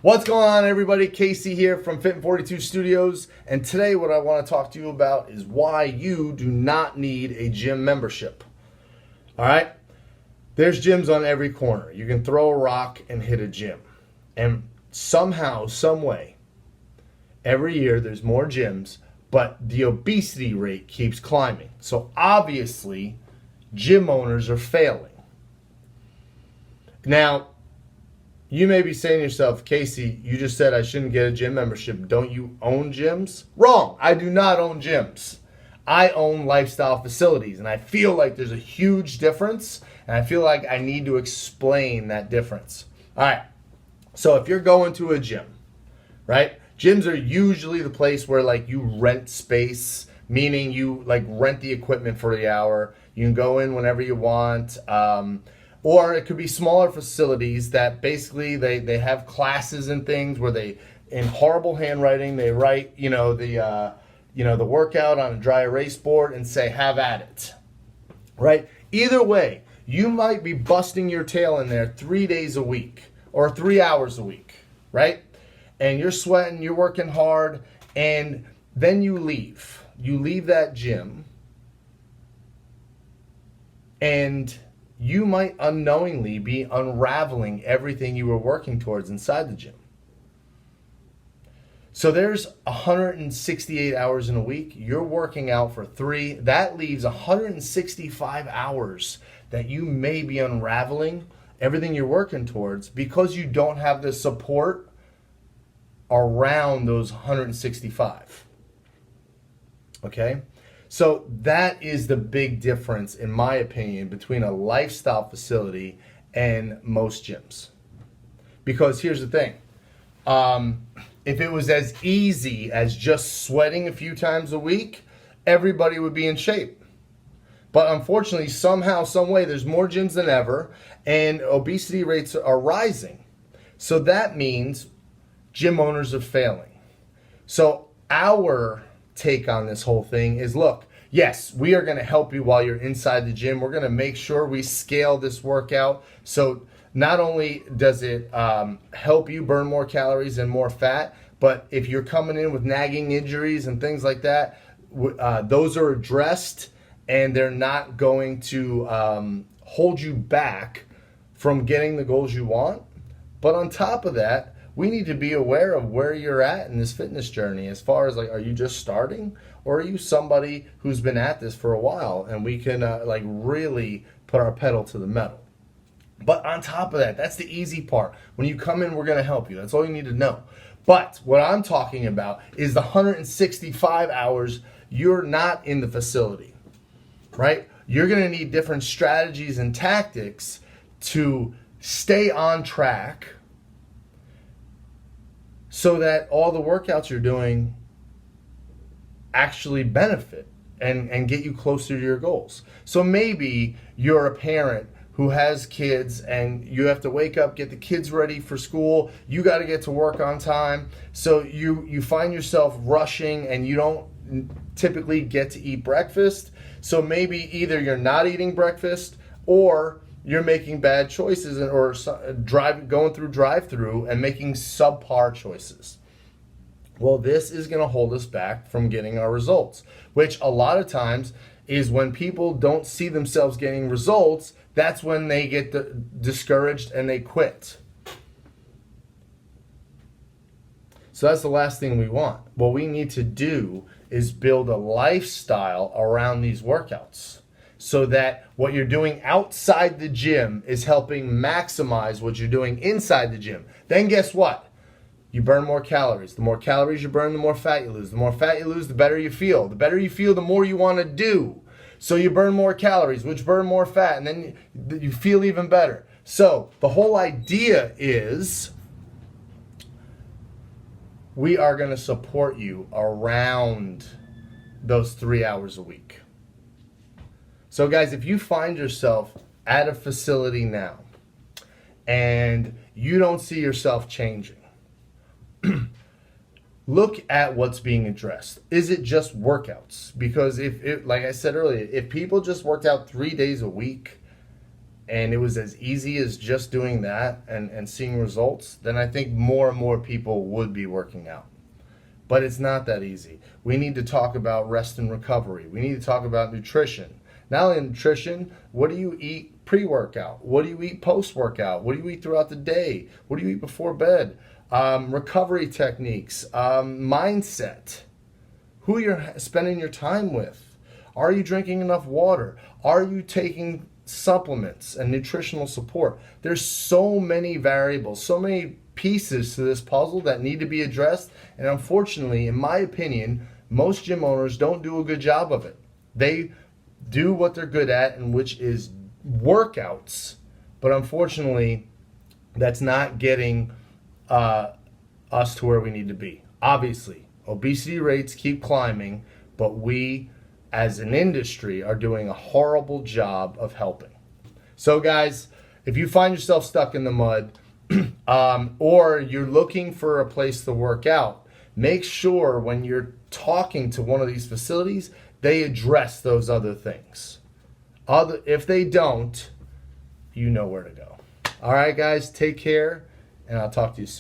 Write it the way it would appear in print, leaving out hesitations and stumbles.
What's going on, everybody? Casey here from Fit 42 Studios, and today what I want to talk to you about is why you do not need a gym membership. All right? There's gyms on every corner. You can throw a rock and hit a gym. And somehow, some way, every year there's more gyms, but the obesity rate keeps climbing. So obviously, gym owners are failing. Now, you may be saying to yourself, Casey, you just said I shouldn't get a gym membership. Don't you own gyms? Wrong. I do not own gyms. I own lifestyle facilities, and I feel like there's a huge difference, and I feel like I need to explain that difference. All right. So if you're going to a gym, right? Gyms are usually the place where like you rent space, meaning you like rent the equipment for the hour. You can go in whenever you want. Or it could be smaller facilities that basically they have classes and things where they, in horrible handwriting, they write, the workout on a dry erase board and say, have at it, right? Either way, you might be busting your tail in there 3 days a week or 3 hours a week, right? And you're sweating, you're working hard, and then you leave. You leave that gym, and you might unknowingly be unraveling everything you were working towards inside the gym. So there's 168 hours in a week. You're working out for 3. That leaves 165 hours that you may be unraveling everything you're working towards because you don't have the support around those 165. Okay? So that is the big difference, in my opinion, between a lifestyle facility and most gyms. Because here's the thing. If it was as easy as just sweating a few times a week, everybody would be in shape. But unfortunately, somehow, some way, there's more gyms than ever, and obesity rates are rising. So that means gym owners are failing. So our take on this whole thing is, look, yes, we are going to help you while you're inside the gym. We're going to make sure we scale this workout. So not only does it help you burn more calories and more fat, but if you're coming in with nagging injuries and things like that, those are addressed, and they're not going to hold you back from getting the goals you want. But on top of that, we need to be aware of where you're at in this fitness journey, as far as like, are you just starting, or are you somebody who's been at this for a while, and we can really put our pedal to the metal. But on top of that, that's the easy part. When you come in, we're going to help you. That's all you need to know. But what I'm talking about is the 165 hours you're not in the facility, right? You're going to need different strategies and tactics to stay on track, so that all the workouts you're doing actually benefit and get you closer to your goals. So maybe you're a parent who has kids and you have to wake up, get the kids ready for school. You got to get to work on time. So you find yourself rushing and you don't typically get to eat breakfast. So maybe either you're not eating breakfast, or you're making bad choices, or going through drive-through and making subpar choices. Well, this is going to hold us back from getting our results, which a lot of times is when people don't see themselves getting results. That's when they get discouraged and they quit. So that's the last thing we want. What we need to do is build a lifestyle around these workouts, so that what you're doing outside the gym is helping maximize what you're doing inside the gym. Then guess what? You burn more calories. The more calories you burn, the more fat you lose. The more fat you lose, the better you feel. The better you feel, the more you want to do. So you burn more calories, which burn more fat, and then you feel even better. So the whole idea is we are going to support you around those 3 hours a week. So guys, if you find yourself at a facility now and you don't see yourself changing, look at what's being addressed. Is it just workouts? Because if like I said earlier, if people just worked out 3 days a week and it was as easy as just doing that and seeing results, then I think more and more people would be working out. But it's not that easy. We need to talk about rest and recovery. We need to talk about nutrition. Not only nutrition, what do you eat pre-workout? What do you eat post-workout? What do you eat throughout the day? What do you eat before bed? Recovery techniques, mindset, who you're spending your time with. Are you drinking enough water? Are you taking supplements and nutritional support? There's so many variables, so many pieces to this puzzle that need to be addressed, and unfortunately, in my opinion, most gym owners don't do a good job of it. They do what they're good at, and which is workouts, but unfortunately, that's not getting us to where we need to be. Obviously, obesity rates keep climbing, but we as an industry are doing a horrible job of helping. So guys, if you find yourself stuck in the mud, or you're looking for a place to work out, make sure when you're talking to one of these facilities, they address those other things. If they don't, you know where to go. All right, guys, take care, and I'll talk to you soon.